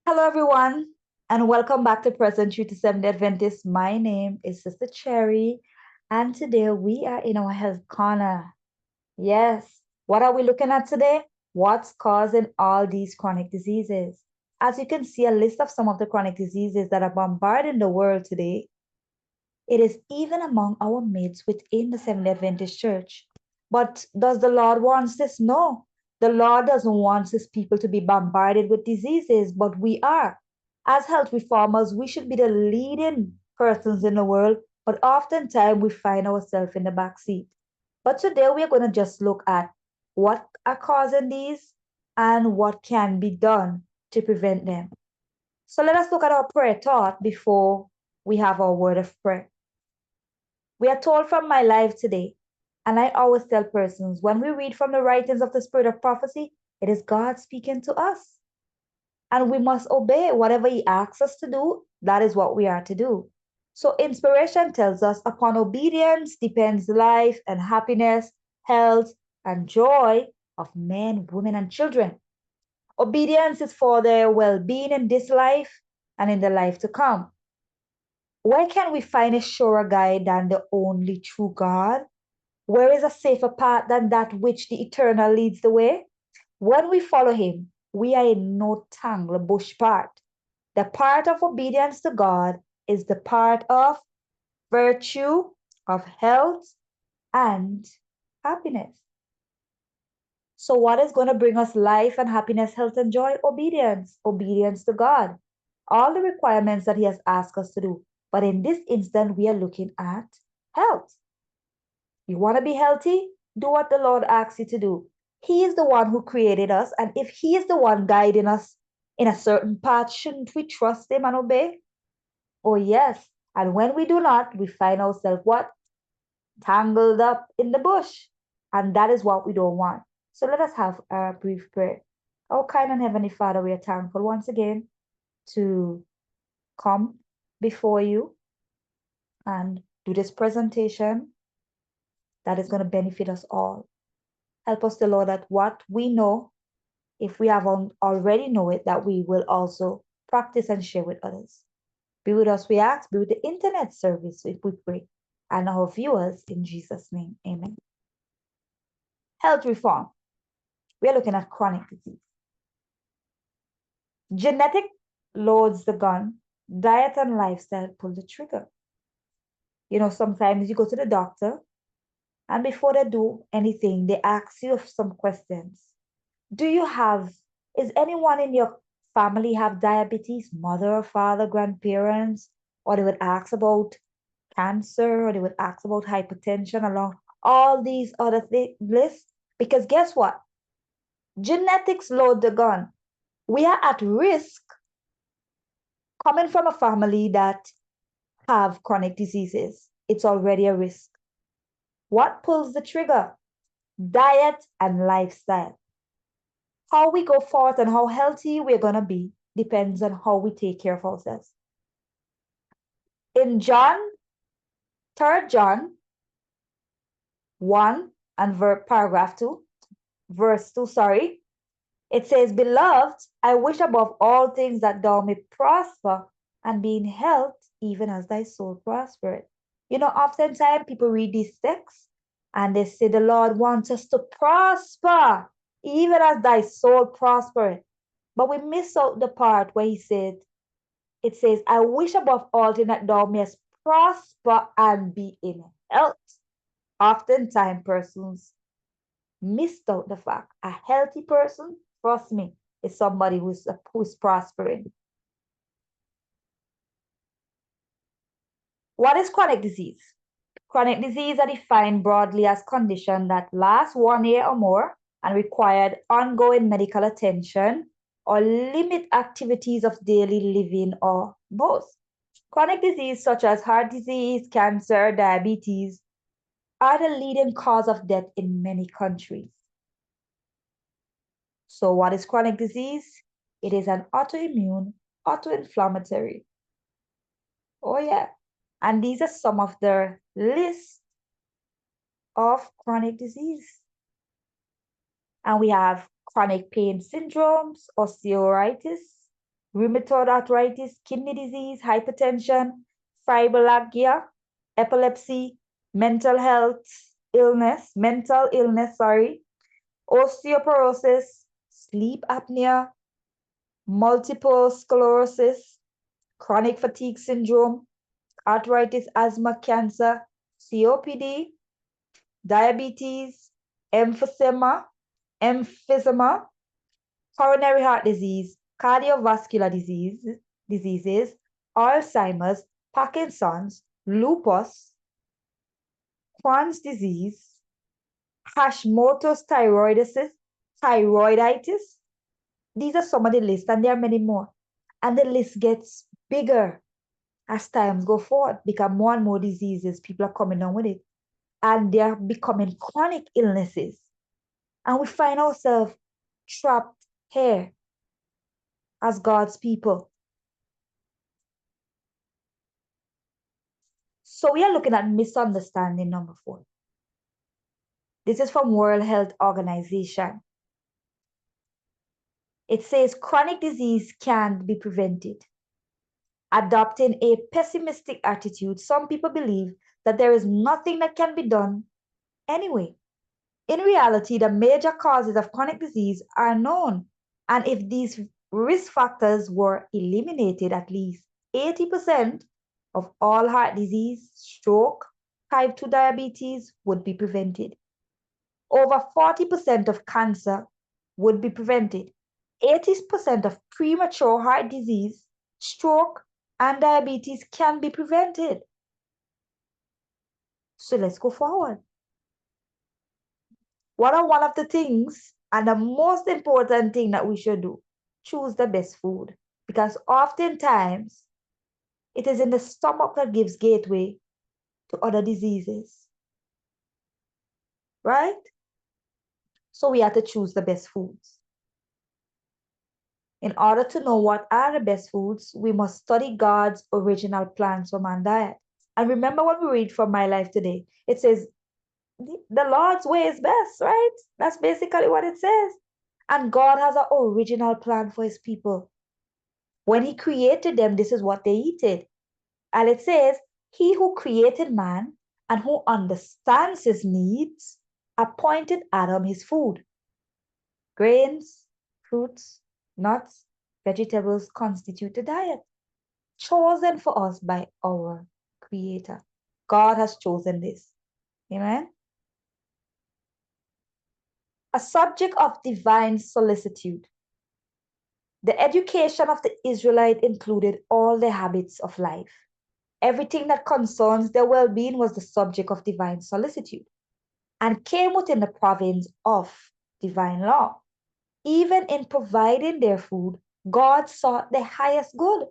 Hello, everyone, and welcome back to Present Truth to Seventh Day Adventist. My name is Sister Cherry, and today we are in our health corner. Yes, what are we looking at today? What's causing all these chronic diseases? As you can see, a list of some of the chronic diseases that are bombarding the world today. It is even among our mates within the Seventh-day Adventist Church. But does the Lord want this? No. The Lord doesn't want his people to be bombarded with diseases, but we are. As health reformers, we should be the leading persons in the world, but oftentimes we find ourselves in the back seat. But today we are going to just look at what are causing these and what can be done to prevent them. So let us look at our prayer thought before we have our word of prayer. We are told from my life today, and I always tell persons when we read from the writings of the spirit of prophecy, it is God speaking to us. And we must obey whatever He asks us to do, that is what we are to do. So, inspiration tells us upon obedience depends life and happiness, health, and joy of men, women, and children. Obedience is for their well being in this life and in the life to come. Where can we find a surer guide than the only true God? Where is a safer path than that which the eternal leads the way? When we follow him, we are in no tangled bush part. The part of obedience to God is the part of virtue, of health, and happiness. So, what is going to bring us life and happiness, health, and joy? Obedience. Obedience to God. All the requirements that He has asked us to do. But in this instant, we are looking at health. You want to be healthy? Do what the Lord asks you to do. He is the one who created us. And if He is the one guiding us in a certain path, shouldn't we trust Him and obey? Oh, yes. And when we do not, we find ourselves what? Tangled up in the bush. And that is what we don't want. So let us have a brief prayer. Oh, kind and Heavenly Father, we are thankful once again to come before you and do this presentation that is going to benefit us all. Help us, the Lord, that what we know, if we have already know it, that we will also practice and share with others. Be with us, we ask. Be with the internet service, if we pray, and our viewers in Jesus' name. Amen. Health reform. We are looking at chronic disease. Genetic loads the gun. Diet and lifestyle pull the trigger. Sometimes you go to the doctor, and before they do anything, they ask you some questions. Do you have, is anyone in your family have diabetes, mother or father, grandparents? Or they would ask about cancer, or they would ask about hypertension, along all these other lists. Because guess what? Genetics load the gun. We are at risk coming from a family that have chronic diseases. It's already a risk. What pulls the trigger? Diet and lifestyle. How we go forth and how healthy we're going to be depends on how we take care of ourselves. In John, 3rd John 1 and paragraph 2, verse 2, sorry, it says, Beloved, I wish above all things that thou may prosper and be in health, even as thy soul prospereth. Oftentimes people read these texts and they say the Lord wants us to prosper, even as thy soul prospereth. But we miss out the part where it says, I wish above all things that thou mayest prosper and be in health. Oftentimes persons missed out the fact a healthy person, trust me, is somebody who's prospering. What is chronic disease? Chronic disease are defined broadly as condition that last 1 year or more and required ongoing medical attention or limit activities of daily living or both. Chronic disease such as heart disease, cancer, diabetes are the leading cause of death in many countries. So what is chronic disease? It is an autoimmune, autoinflammatory. Oh yeah. And these are some of the list of chronic disease. And we have chronic pain syndromes, osteoarthritis, rheumatoid arthritis, kidney disease, hypertension, fibromyalgia, epilepsy, mental illness, sorry, osteoporosis, sleep apnea, multiple sclerosis, chronic fatigue syndrome, arthritis, asthma, cancer, COPD, diabetes, emphysema, coronary heart disease, cardiovascular diseases, Alzheimer's, Parkinson's, lupus, Crohn's disease, Hashimoto's thyroiditis. These are some of the lists, and there are many more. And the list gets bigger as times go forward, because more and more diseases, people are coming down with it. And they're becoming chronic illnesses. And we find ourselves trapped here as God's people. So we are looking at misunderstanding number 4. This is from World Health Organization. It says chronic disease can't be prevented. Adopting a pessimistic attitude, some people believe that there is nothing that can be done anyway. In reality, the major causes of chronic disease are known, and if these risk factors were eliminated, at least 80% of all heart disease, stroke, type 2 diabetes would be prevented. Over 40% of cancer would be prevented. 80% of premature heart disease, stroke, and diabetes can be prevented. So let's go forward. What are one of the things and the most important thing that we should do? Choose the best food. Because oftentimes, it is in the stomach that gives gateway to other diseases. Right? So we have to choose the best foods. In order to know what are the best foods, we must study God's original plans for man diet. And remember when we read from My Life Today, it says, the Lord's way is best, right? That's basically what it says. And God has an original plan for his people. When he created them, this is what they eated. And it says, he who created man and who understands his needs appointed Adam his food. Grains, fruits, nuts, vegetables constitute the diet, chosen for us by our Creator. God has chosen this. Amen. A subject of divine solicitude. The education of the Israelite included all the habits of life. Everything that concerns their well-being was the subject of divine solicitude and came within the province of divine law. Even in providing their food, God sought the highest good.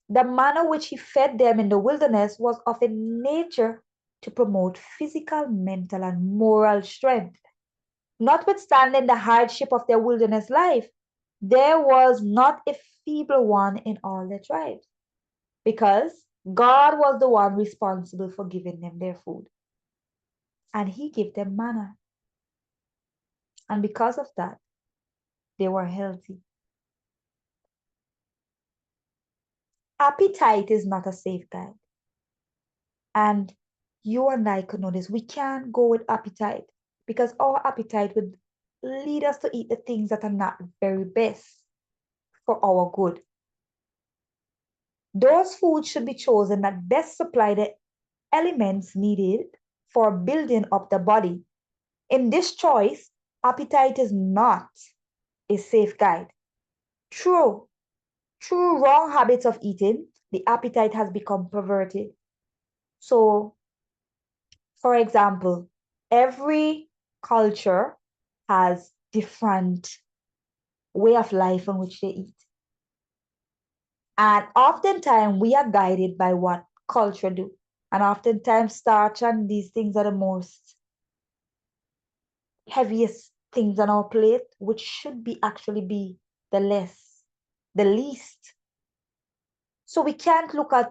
The manner which he fed them in the wilderness was of a nature to promote physical, mental, and moral strength. Notwithstanding the hardship of their wilderness life, there was not a feeble one in all their tribes, because God was the one responsible for giving them their food. And he gave them manna. And because of that, they were healthy. Appetite is not a safe guide. And you and I could know this. We can't go with appetite, because our appetite would lead us to eat the things that are not very best for our good. Those foods should be chosen that best supply the elements needed for building up the body. In this choice, appetite is not a safe guide. Through wrong habits of eating, the appetite has become perverted. So, for example, every culture has different way of life in which they eat. And oftentimes we are guided by what culture do. And oftentimes starch and these things are the most heaviest things on our plate, which should be actually be the least. So we can't look at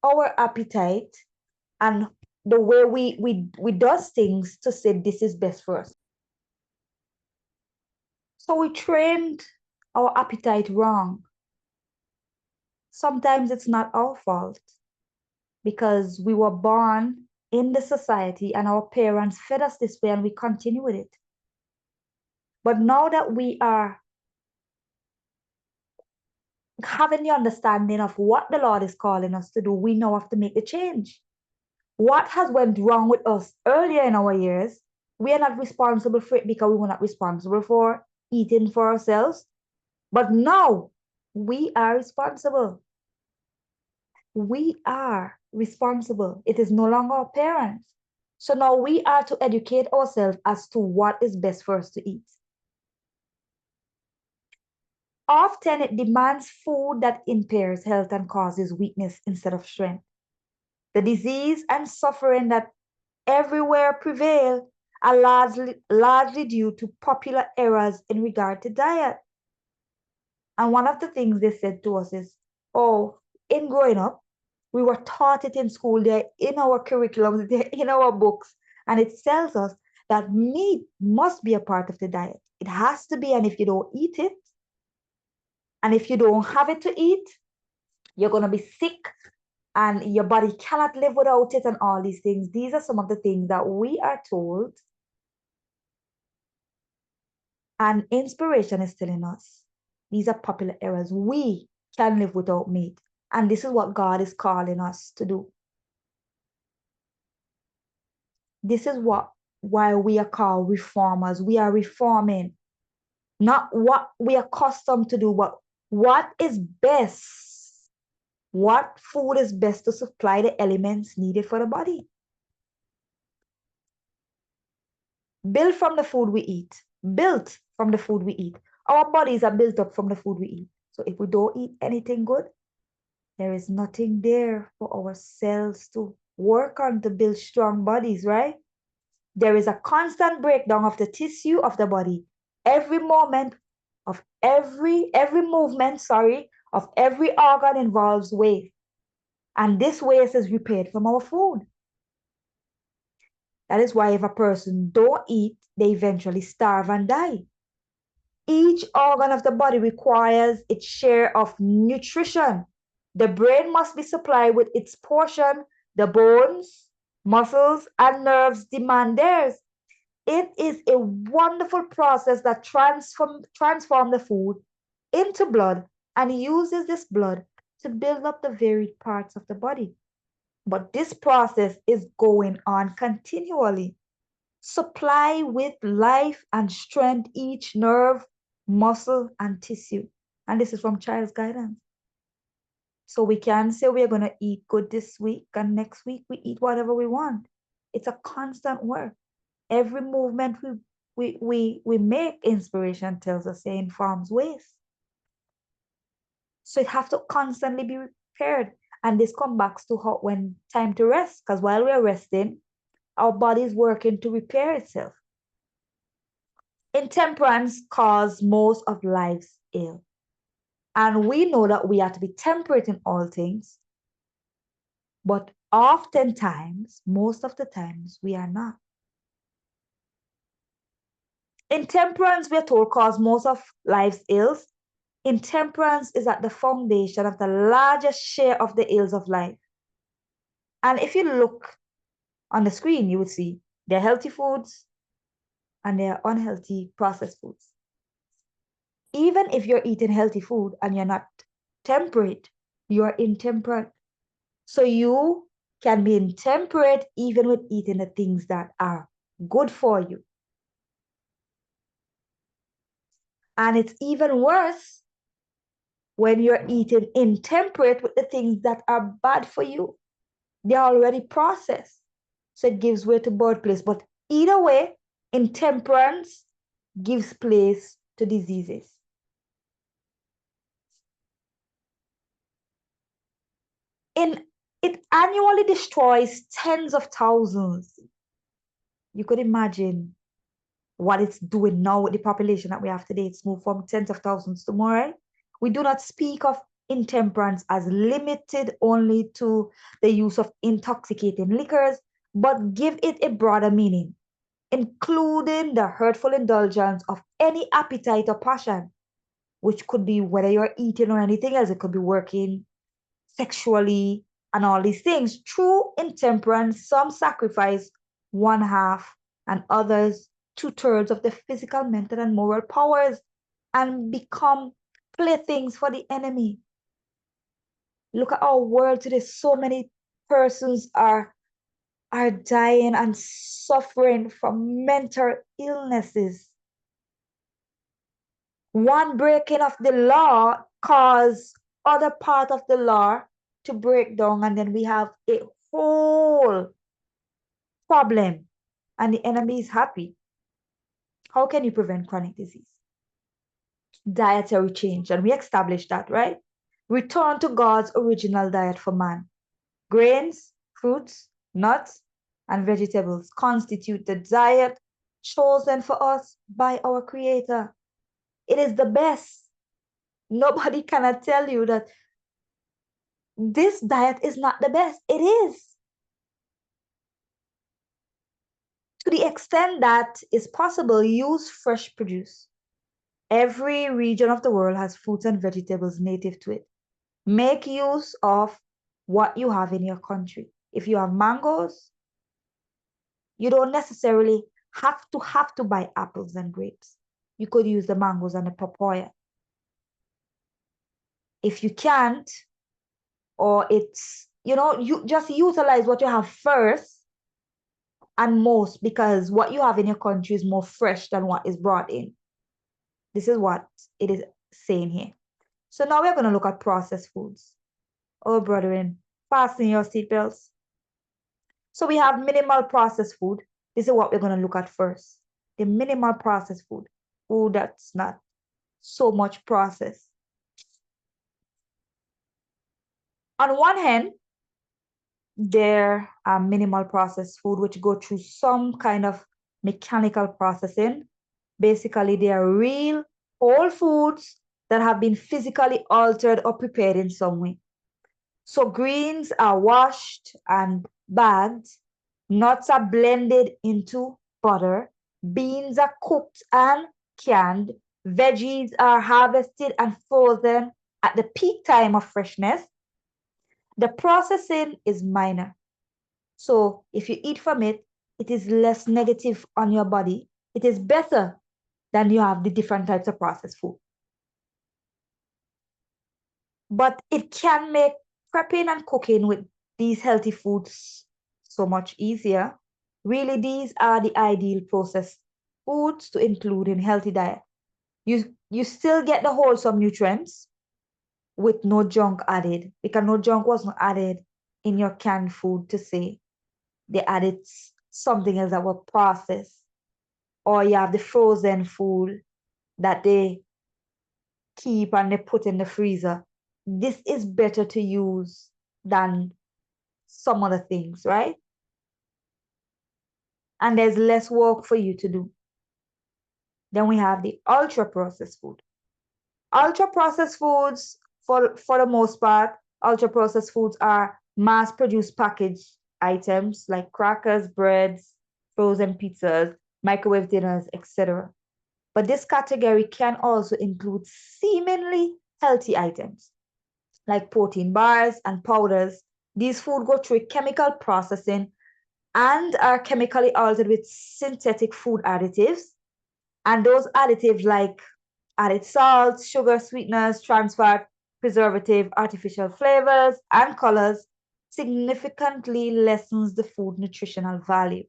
our appetite and the way we does things to say this is best for us. So we trained our appetite wrong. Sometimes it's not our fault because we were born in the society and our parents fed us this way and we continue with it. But now that we are having the understanding of what the Lord is calling us to do, we now have to make the change. What has went wrong with us earlier in our years, we are not responsible for it because we were not responsible for eating for ourselves. But now we are responsible. We are responsible. It is no longer our parents. So now we are to educate ourselves as to what is best for us to eat. Often it demands food that impairs health and causes weakness instead of strength. The disease and suffering that everywhere prevail are largely due to popular errors in regard to diet. And one of the things they said to us is, oh, in growing up, we were taught it in school, they're in our curriculums, they're in our books, and it tells us that meat must be a part of the diet. It has to be, and if you don't eat it, and if you don't have it to eat, you're going to be sick and your body cannot live without it, and all these things. These are some of the things that we are told, and inspiration is telling us these are popular errors. We can live without meat, and this is what God is calling us to do. This is why we are called reformers. We are reforming, not what we are accustomed to do, but what is best. What food is best to supply the elements needed for the body. Built from the food we eat. Built from the food we eat. Our bodies are built up from the food we eat. So if we don't eat anything good, there is nothing there for our cells to work on to build strong bodies, right? There is a constant breakdown of the tissue of the body. Every moment of every movement, of every organ involves waste. And this waste is repaired from our food. That is why if a person don't eat, they eventually starve and die. Each organ of the body requires its share of nutrition. The brain must be supplied with its portion. The bones, muscles, and nerves demand theirs. It is a wonderful process that transforms the food into blood and uses this blood to build up the varied parts of the body. But this process is going on continually. Supply with life and strength each nerve, muscle, and tissue. And this is from Child's Guidance. So we can say we are going to eat good this week, and next week we eat whatever we want. It's a constant work. Every movement we make, inspiration tells us, say, informs waste. So it have to constantly be repaired. And this comes back to how when time to rest, because while we're resting, our body is working to repair itself. Intemperance causes most of life's ill. And we know that we have to be temperate in all things, but oftentimes, most of the times, we are not. Intemperance, we are told, causes most of life's ills. Intemperance is at the foundation of the largest share of the ills of life. And if you look on the screen, you would see there are healthy foods and there are unhealthy processed foods. Even if you're eating healthy food and you're not temperate, you're intemperate. So you can be intemperate even with eating the things that are good for you. And it's even worse when you're eating intemperate with the things that are bad for you. They're already processed. So it gives way to birthplace. But either way, intemperance gives place to diseases. It annually destroys tens of thousands. You could imagine what it's doing now with the population that we have today. It's moved from tens of thousands to more, right? We do not speak of intemperance as limited only to the use of intoxicating liquors, but give it a broader meaning, including the hurtful indulgence of any appetite or passion, which could be whether you're eating or anything else. It could be working sexually and all these things. True intemperance, some sacrifice one half and others two-thirds of the physical, mental, and moral powers and become playthings for the enemy. Look at our world today. So many persons are dying and suffering from mental illnesses. One breaking of the law cause other part of the law to break down, and then we have a whole problem, and the enemy is happy. How can you prevent chronic disease? Dietary change, and we established that, right? Return to God's original diet for man. Grains, fruits, nuts, and vegetables constitute the diet chosen for us by our Creator. It is the best. Nobody cannot tell you that this diet is not the best. It is. To the extent that is possible, use fresh produce. Every region of the world has fruits and vegetables native to it. Make use of what you have in your country. If you have mangoes, you don't necessarily have to buy apples and grapes. You could use the mangoes and the papaya. If you can't, or it's, you just utilize what you have first and most, because what you have in your country is more fresh than what is brought in. This is what it is saying here. So now we're going to look at processed foods. Oh, brethren, fasten your seatbelts. So we have minimal processed food. This is what we're going to look at first. The minimal processed food. Food that's not so much processed. On one hand, there are minimal processed food which go through some kind of mechanical processing. Basically, they are real whole foods that have been physically altered or prepared in some way. So greens are washed and bagged, nuts are blended into butter, beans are cooked and canned, veggies are harvested and frozen at the peak time of freshness. The processing is minor. So if you eat from it, it is less negative on your body. It is better than you have the different types of processed food. But it can make prepping and cooking with these healthy foods so much easier. Really, these are the ideal processed foods to include in healthy diet. You still get the wholesome nutrients with no junk added, because no junk wasn't added in your canned food to say they added something else that was processed. Or you have the frozen food that they keep and they put in the freezer. This is better to use than some other things, right? And there's less work for you to do. Then we have the ultra processed food. Ultra processed foods, for the most part, ultra processed foods are mass produced packaged items like crackers, breads, frozen pizzas, microwave dinners, etc. But this category can also include seemingly healthy items like protein bars and powders. These foods go through chemical processing and are chemically altered with synthetic food additives. And those additives like added salts, sugar, sweeteners, trans fat, preservative, artificial flavors, and colors significantly lessens the food nutritional value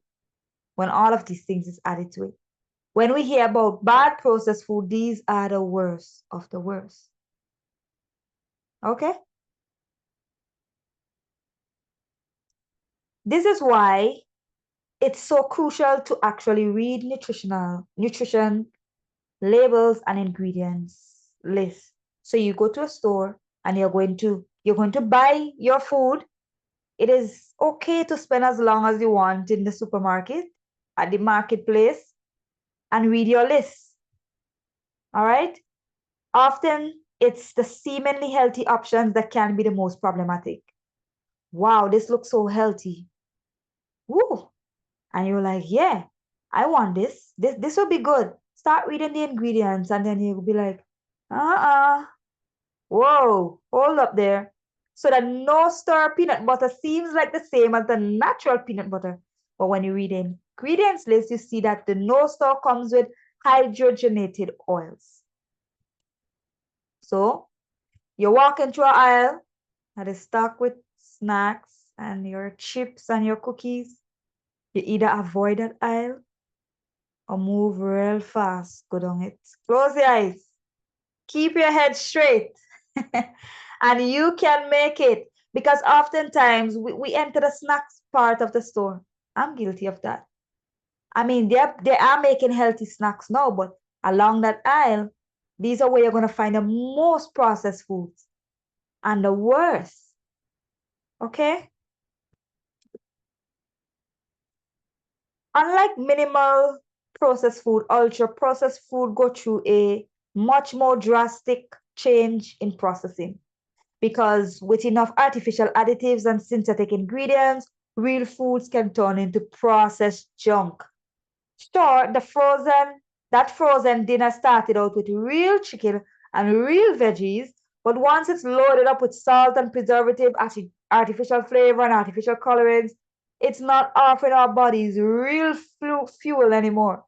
when all of these things is added to it. When we hear about bad processed food, these are the worst of the worst. Okay? This is why it's so crucial to actually read nutrition labels and ingredients lists. So you go to a store and you're going to buy your food. It is okay to spend as long as you want in the supermarket, at the marketplace, and read your list. All right? Often it's the seemingly healthy options that can be the most problematic. Wow, this looks so healthy. Woo! And you're like, yeah, I want this. This will be good. Start reading the ingredients, and then you'll be like, Uh-uh. Whoa, hold up there. So the no-stir peanut butter seems like the same as the natural peanut butter. But when you read the ingredients list, you see that the no-stir comes with hydrogenated oils. So you walk into an aisle that is stocked with snacks and your chips and your cookies. You either avoid that aisle or move real fast, go down it. Close your eyes. Keep your head straight. And you can make it because oftentimes we enter the snacks part of the store. I'm guilty of that. I mean, they are making healthy snacks now, but along that aisle, these are where you're going to find the most processed foods and the worst. Okay? Unlike minimal processed food, ultra processed food go through a much more drastic change in processing because with enough artificial additives and synthetic ingredients, real foods can turn into processed junk. Sure, that frozen dinner started out with real chicken and real veggies, but once it's loaded up with salt and preservative, artificial flavor and artificial colorants, it's not offering our bodies real fuel anymore.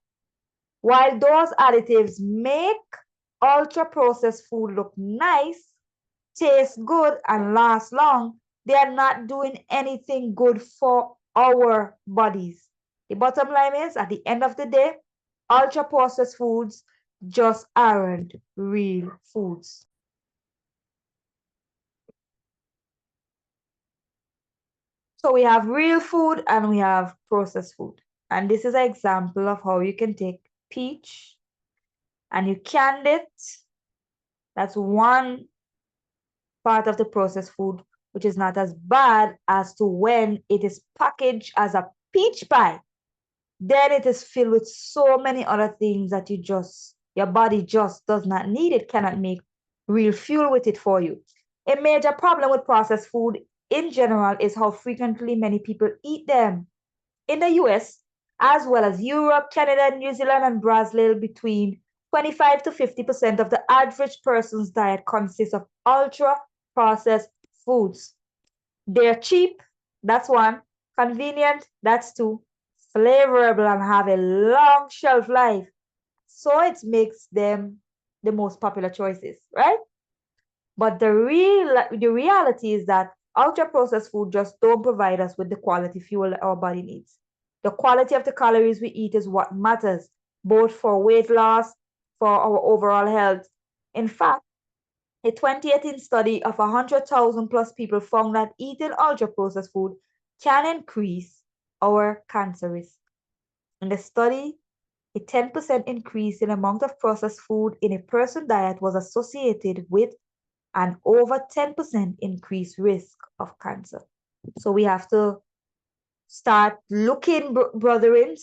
While those additives make ultra processed food look nice, taste good, and last long, they are not doing anything good for our bodies. The bottom line is, at the end of the day, ultra processed foods just aren't real foods. So we have real food and we have processed food. And this is an example of how you can take peach and you canned it. That's one part of the processed food, which is not as bad as to when it is packaged as a peach pie. Then it is filled with so many other things that your body just does not need. It cannot make real fuel with it for you. A major problem with processed food in general is how frequently many people eat them. In the US, as well as Europe, Canada, New Zealand, and Brazil, between 25 to 50% of the average person's diet consists of ultra processed foods. They're cheap, that's one. Convenient, that's two. Flavorable and have a long shelf life. So it makes them the most popular choices, right? But the reality is that ultra processed food just don't provide us with the quality fuel our body needs. The quality of the calories we eat is what matters, both for weight loss, for our overall health. In fact, a 2018 study of 100,000 plus people found that eating ultra processed food can increase our cancer risk. In the study, a 10% increase in amount of processed food in a person's diet was associated with an over 10% increased risk of cancer. So we have to start looking, brethren.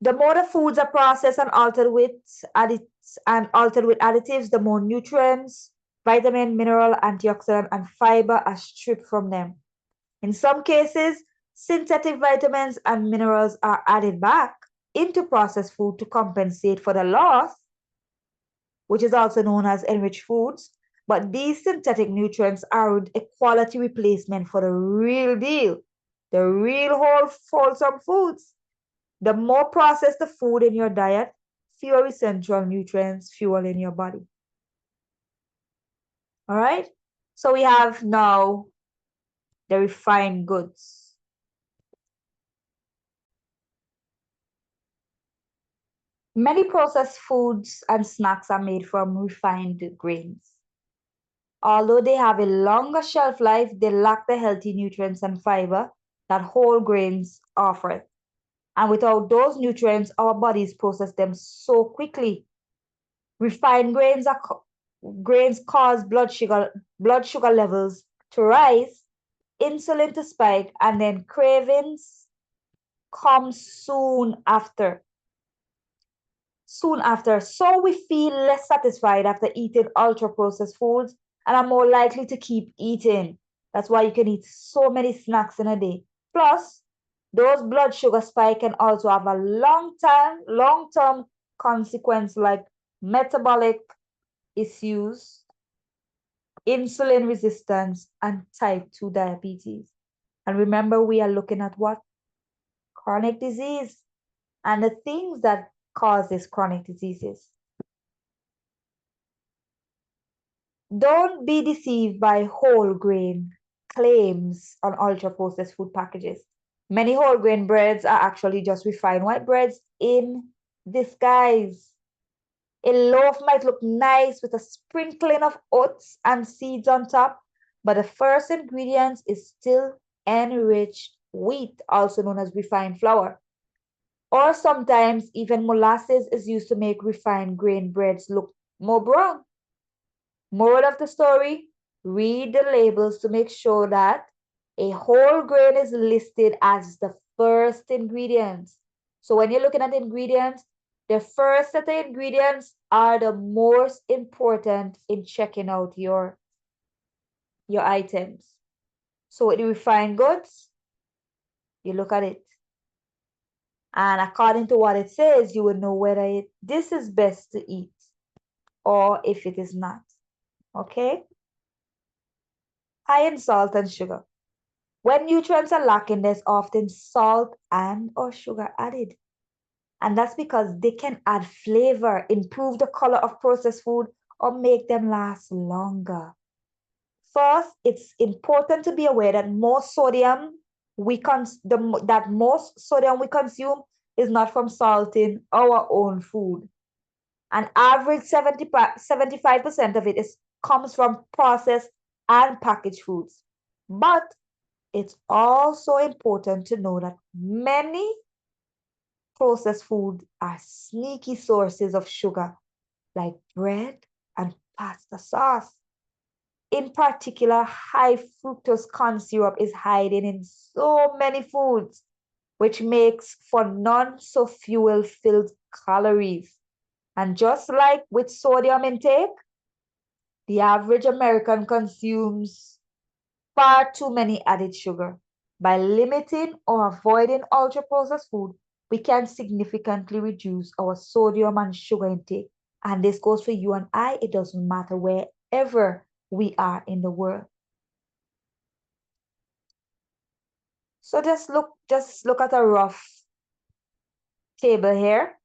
The more the foods are processed and altered with additives, the more nutrients, vitamin, mineral, antioxidant, and fiber are stripped from them. In some cases, synthetic vitamins and minerals are added back into processed food to compensate for the loss, which is also known as enriched foods. But these synthetic nutrients aren't a quality replacement for the real deal, the real wholesome foods. The more processed the food in your diet, fewer essential nutrients fuel in your body. All right? So we have now the refined goods. Many processed foods and snacks are made from refined grains. Although they have a longer shelf life, they lack the healthy nutrients and fiber that whole grains offer. And without those nutrients, our bodies process them so quickly. Refined grains cause blood sugar levels to rise, insulin to spike, and then cravings come soon after. So we feel less satisfied after eating ultra processed foods and are more likely to keep eating. That's why you can eat so many snacks in a day. Plus, those blood sugar spike can also have a long term consequence like metabolic issues, insulin resistance, and type 2 diabetes. And remember, we are looking at what? Chronic disease and the things that cause these chronic diseases. Don't be deceived by whole grain claims on ultra processed food packages. Many whole grain breads are actually just refined white breads in disguise. A loaf might look nice with a sprinkling of oats and seeds on top, but the first ingredient is still enriched wheat, also known as refined flour. Or sometimes even molasses is used to make refined grain breads look more brown. Moral of the story, read the labels to make sure that a whole grain is listed as the first ingredient. So when you're looking at the ingredients, the first set of ingredients are the most important in checking out your items. So with the refined goods, you look at it. And according to what it says, you will know whether this is best to eat or if it is not. Okay? High in salt and sugar. When nutrients are lacking, there's often salt and or sugar added. And that's because they can add flavor, improve the color of processed food, or make them last longer. First, it's important to be aware that most sodium we consume is not from salting our own food. An average 75% of it comes from processed and packaged foods. But it's also important to know that many processed foods are sneaky sources of sugar, like bread and pasta sauce. In particular, high fructose corn syrup is hiding in so many foods, which makes for non so fuel filled calories. And just like with sodium intake, the average American consumes far too many added sugar. By limiting or avoiding ultra processed food, we can significantly reduce our sodium and sugar intake. And this goes for you and I. It doesn't matter wherever we are in the world. So just look at a rough table here.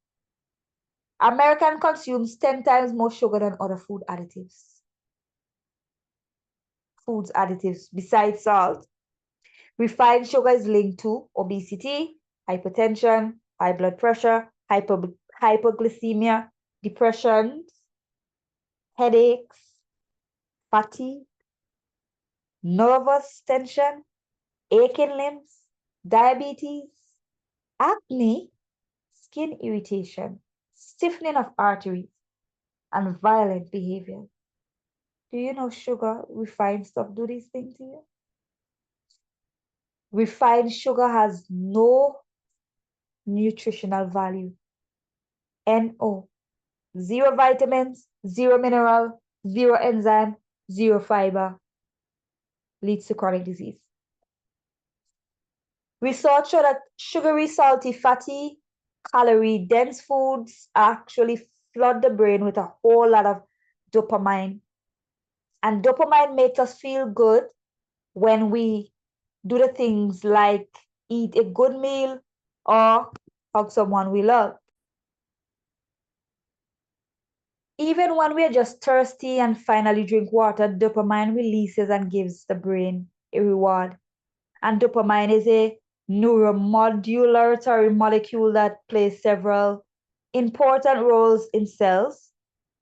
American consumes 10 times more sugar than other foods additives besides salt. Refined sugar is linked to obesity, hypertension, high blood pressure, hypoglycemia, depression, headaches, fatigue, nervous tension, aching limbs, diabetes, acne, skin irritation, stiffening of arteries, and violent behavior. Do you know sugar, refined stuff, do these things to you? Refined sugar has no nutritional value. NO. Zero vitamins, zero mineral, zero enzyme, zero fiber. Leads to chronic disease. Research showed that sugary, salty, fatty, calorie dense foods actually flood the brain with a whole lot of dopamine. And dopamine makes us feel good when we do the things like eat a good meal or hug someone we love. Even when we're just thirsty and finally drink water, dopamine releases and gives the brain a reward. And dopamine is a neuromodulatory molecule that plays several important roles in cells.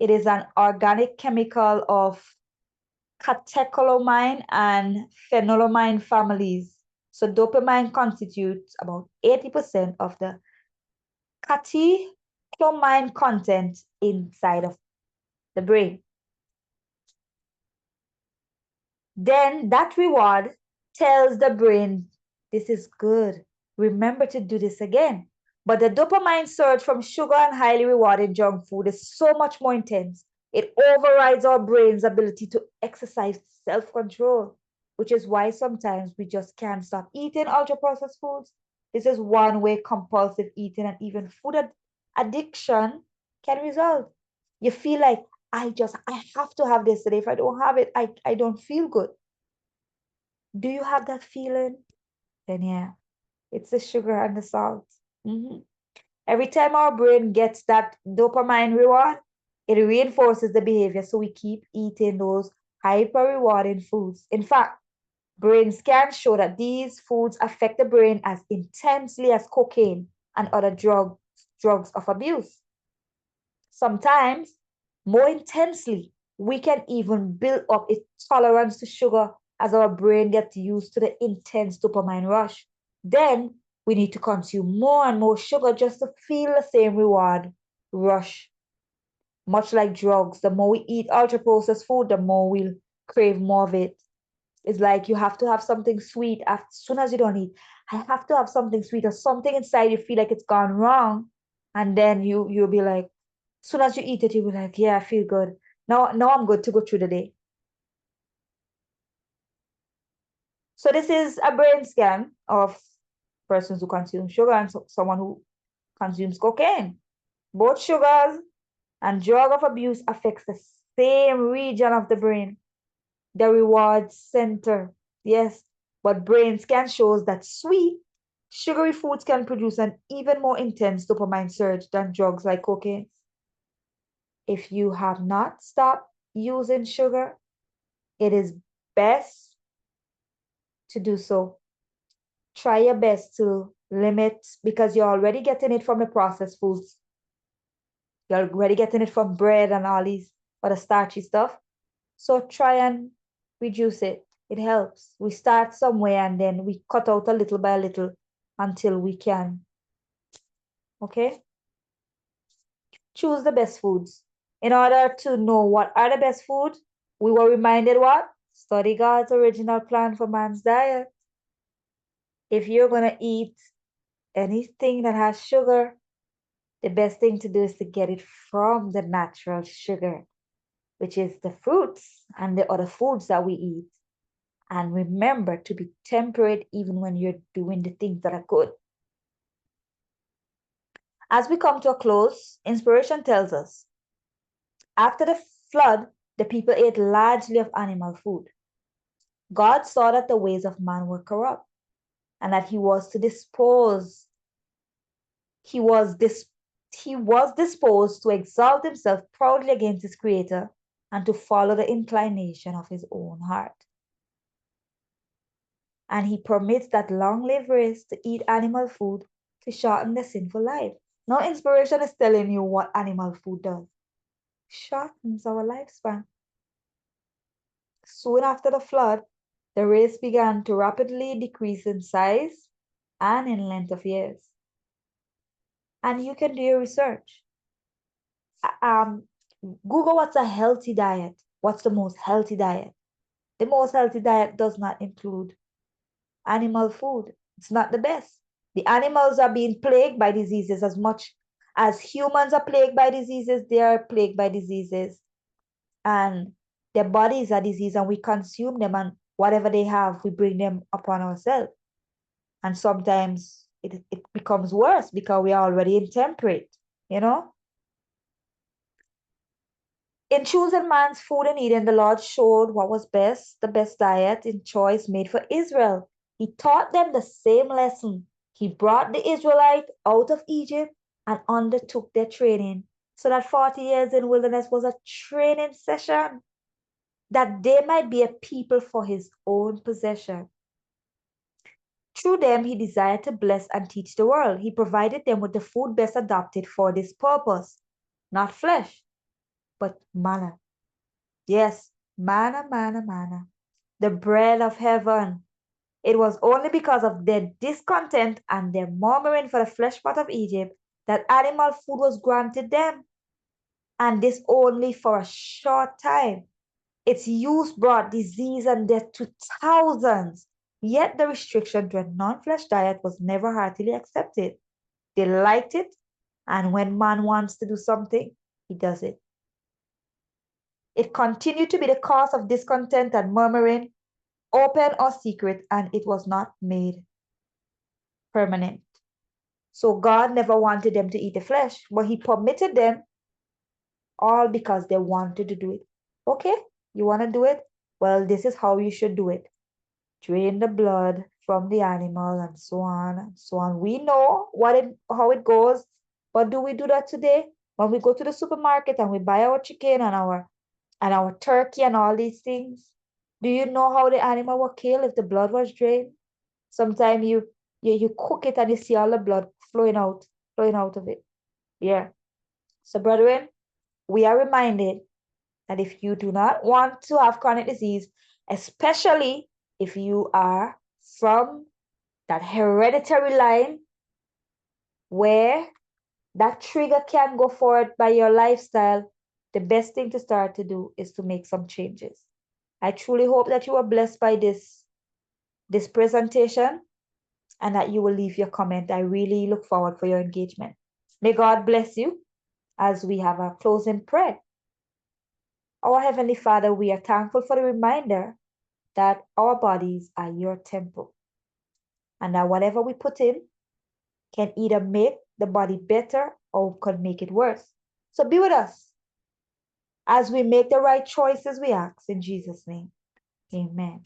It is an organic chemical of catecholamine and phenylamine families. So dopamine constitutes about 80% of the catecholamine content inside of the brain. Then that reward tells the brain, this is good. Remember to do this again. But the dopamine surge from sugar and highly rewarding junk food is so much more intense. It overrides our brain's ability to exercise self control, which is why sometimes we just can't stop eating ultra processed foods. This is one way compulsive eating and even food addiction can result. You feel like, I have to have this today. If I don't have it, I don't feel good. Do you have that feeling? Then yeah, it's the sugar and the salt. Mhm. Every time our brain gets that dopamine reward, it reinforces the behavior. So we keep eating those hyper rewarding foods. In fact, brain scans show that these foods affect the brain as intensely as cocaine and other drugs of abuse. Sometimes, more intensely, we can even build up a tolerance to sugar as our brain gets used to the intense dopamine rush. Then we need to consume more and more sugar just to feel the same reward rush. Much like drugs, the more we eat ultra processed food, the more we'll crave more of it. It's like you have to have something sweet as soon as you don't eat. I have to have something sweet or something inside you feel like it's gone wrong. And then you'll be like, as soon as you eat it, you'll be like, yeah, I feel good. Now I'm good to go through the day. So this is a brain scan of persons who consume sugar and someone who consumes cocaine. Both sugars and drug of abuse affects the same region of the brain, the reward center. Yes, but brain scan shows that sweet, sugary foods can produce an even more intense dopamine surge than drugs like cocaine. If you have not stopped using sugar, it is best to do so. Try your best to limit because you're already getting it from the processed foods. You're already getting it from bread and all these other starchy stuff. So try and reduce it. It helps. We start somewhere and then we cut out a little by little until we can. Okay? Choose the best foods. In order to know what are the best foods, we were reminded what? Study God's original plan for man's diet. If you're going to eat anything that has sugar, the best thing to do is to get it from the natural sugar, which is the fruits and the other foods that we eat. And remember to be temperate even when you're doing the things that are good. As we come to a close, inspiration tells us after the flood, the people ate largely of animal food. God saw that the ways of man were corrupt and that he was dis, he was disposed to exalt himself proudly against his creator and to follow the inclination of his own heart. And he permits that long-lived race to eat animal food to shorten their sinful life. Now, inspiration is telling you what animal food does. Shortens our lifespan. Soon after the flood, the race began to rapidly decrease in size and in length of years. And you can do your research. Um, Google what's a healthy diet. What's the most healthy diet? The most healthy diet does not include animal food. It's not the best. The animals are being plagued by diseases as much as humans are plagued by diseases, they are plagued by diseases. And their bodies are diseased, and we consume them, and whatever they have, we bring them upon ourselves. And sometimes it becomes worse because we are already intemperate, you know? In choosing man's food and eating, the Lord showed what was best, the best diet in choice made for Israel. He taught them the same lesson. He brought the Israelites out of Egypt and undertook their training. So that 40 years in wilderness was a training session that they might be a people for his own possession. Through them, he desired to bless and teach the world. He provided them with the food best adapted for this purpose, not flesh, but manna. Yes, manna, manna, manna, the bread of heaven. It was only because of their discontent and their murmuring for the flesh pot of Egypt that animal food was granted them, and this only for a short time. Its use brought disease and death to thousands. Yet the restriction to a non-flesh diet was never heartily accepted. They liked it, and when man wants to do something, he does it. It continued to be the cause of discontent and murmuring, open or secret, and it was not made permanent. So God never wanted them to eat the flesh, but he permitted them all because they wanted to do it. Okay, you want to do it? Well, this is how you should do it. Drain the blood from the animal and so on and so on. We know how it goes, but do we do that today? When we go to the supermarket and we buy our chicken and our turkey and all these things, do you know how the animal was killed if the blood was drained? Sometimes you cook it and you see all the blood flowing out of it. Yeah. So, brethren, we are reminded that if you do not want to have chronic disease, especially if you are from that hereditary line where that trigger can go forward by your lifestyle, the best thing to start to do is to make some changes. I truly hope that you are blessed by this presentation and that you will leave your comment. I really look forward for your engagement. May God bless you as we have our closing prayer. Our Heavenly Father, we are thankful for the reminder that our bodies are your temple and that whatever we put in can either make the body better or could make it worse. So be with us as we make the right choices, we ask in Jesus' name. Amen.